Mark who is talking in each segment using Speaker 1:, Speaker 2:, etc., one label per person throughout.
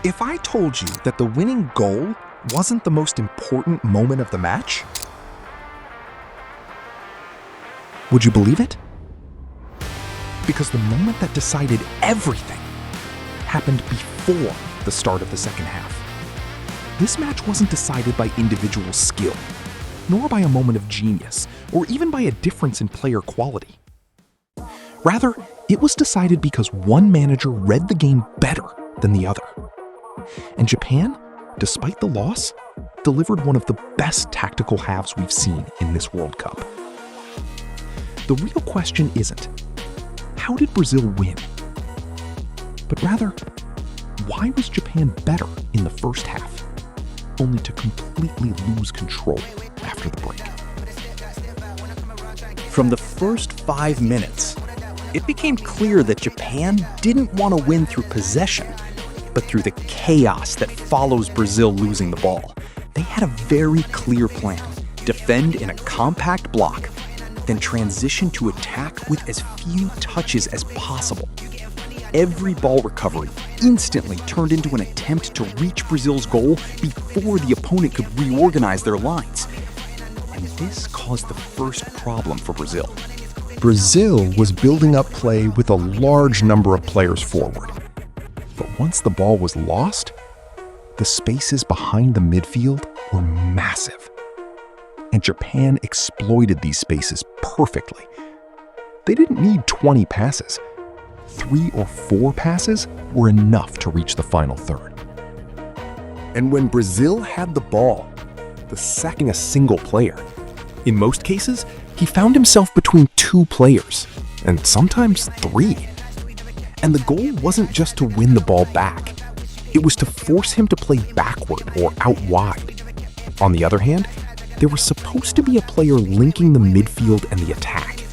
Speaker 1: If I told you that the winning goal wasn't the most important moment of the match, would you believe it? Because the moment that decided everything happened before the start of the second half. This match wasn't decided by individual skill, nor by a moment of genius, or even by a difference in player quality. Rather, it was decided because one manager read the game better than the other. And Japan, despite the loss, delivered one of the best tactical halves we've seen in this World Cup. The real question isn't, how did Brazil win? But rather, why was Japan better in the first half, only to completely lose control after the break?
Speaker 2: From the first 5 minutes, it became clear that Japan didn't want to win through possession, but through the chaos that follows Brazil losing the ball. They had a very clear plan: defend in a compact block, then transition to attack with as few touches as possible. Every ball recovery instantly turned into an attempt to reach Brazil's goal before the opponent could reorganize their lines. And this caused the first problem for Brazil.
Speaker 1: Brazil was building up play with a large number of players forward. But once the ball was lost, the spaces behind the midfield were massive. And Japan exploited these spaces perfectly. They didn't need 20 passes. 3 or 4 passes were enough to reach the final third. And when Brazil had the ball, sacking a single player, in most cases, he found himself between 2 players, and sometimes 3. And the goal wasn't just to win the ball back. It was to force him to play backward or out wide. On the other hand, there was supposed to be a player linking the midfield and the attack.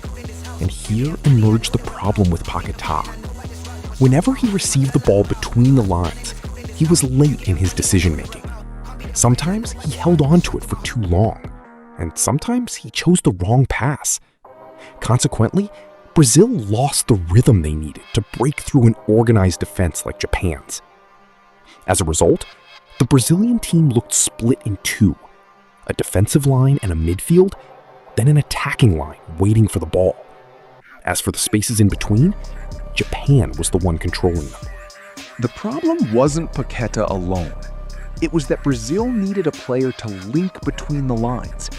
Speaker 1: And here emerged the problem with Paquetá. Whenever he received the ball between the lines, he was late in his decision-making. Sometimes he held on to it for too long, and sometimes he chose the wrong pass. Consequently, Brazil lost the rhythm they needed to break through an organized defense like Japan's. As a result, the Brazilian team looked split in 2, a defensive line and a midfield, then an attacking line waiting for the ball. As for the spaces in between, Japan was the one controlling them.
Speaker 3: The problem wasn't Paquetá alone. It was that Brazil needed a player to link between the lines,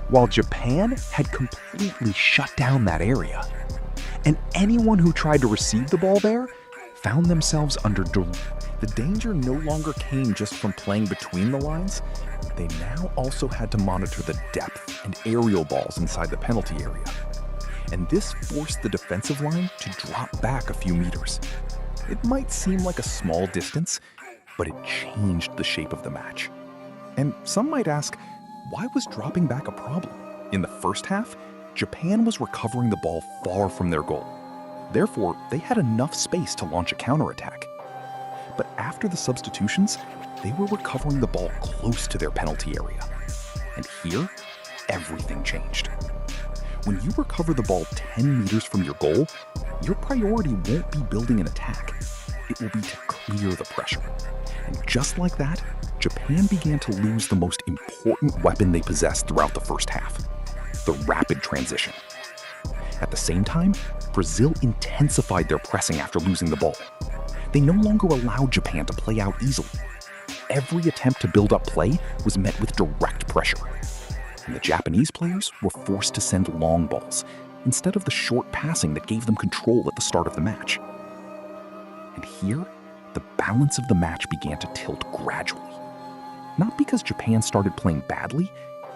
Speaker 3: while Japan had completely shut down that area. And anyone who tried to receive the ball there found themselves under The danger no longer came just from playing between the lines. They now also had to monitor the depth and aerial balls inside the penalty area. And this forced the defensive line to drop back a few meters. It might seem like a small distance, but it changed the shape of the match. And some might ask, why was dropping back a problem? In the first half, Japan was recovering the ball far from their goal. Therefore, they had enough space to launch a counterattack. But after the substitutions, they were recovering the ball close to their penalty area. And here, everything changed. When you recover the ball 10 meters from your goal, your priority won't be building an attack. It will be to clear the pressure. And just like that, Japan began to lose the most important weapon they possessed throughout the first half: the rapid transition. At the same time, Brazil intensified their pressing after losing the ball. They no longer allowed Japan to play out easily. Every attempt to build up play was met with direct pressure. And the Japanese players were forced to send long balls instead of the short passing that gave them control at the start of the match. And here, the balance of the match began to tilt gradually. Not because Japan started playing badly,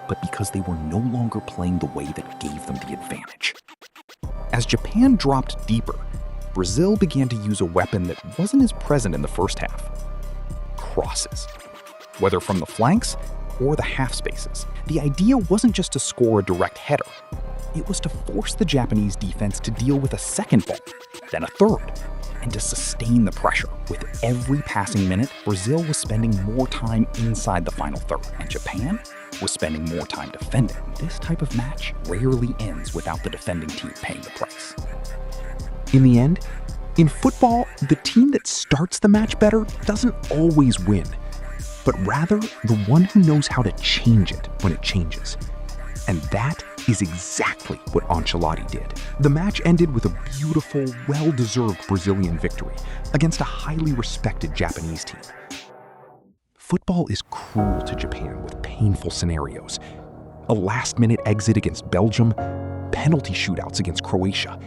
Speaker 3: but because they were no longer playing the way that gave them the advantage. As Japan dropped deeper, Brazil began to use a weapon that wasn't as present in the first half: crosses. Whether from the flanks or the half spaces, the idea wasn't just to score a direct header. It was to force the Japanese defense to deal with a second ball, then a third, and to sustain the pressure. With every passing minute, Brazil was spending more time inside the final third, and Japan was spending more time defending. This type of match rarely ends without the defending team paying the price. In the end, In football, the team that starts the match better doesn't always win, but rather the one who knows how to change it when it changes. And that is exactly what Ancelotti did. The match ended with a beautiful, well-deserved Brazilian victory against a highly respected Japanese team. Football is cruel to Japan with painful scenarios. A last-minute exit against Belgium, penalty shootouts against Croatia,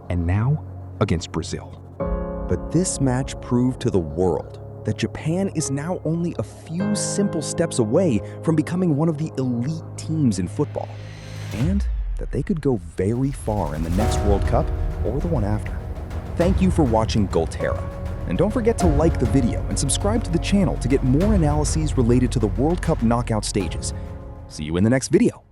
Speaker 3: and now against Brazil.
Speaker 4: But this match proved to the world that Japan is now only a few simple steps away from becoming one of the elite teams in football, and that they could go very far in the next World Cup or the one after. Thank you for watching GOLTERA, and don't forget to like the video and subscribe to the channel to get more analyses related to the World Cup knockout stages. See you in the next video.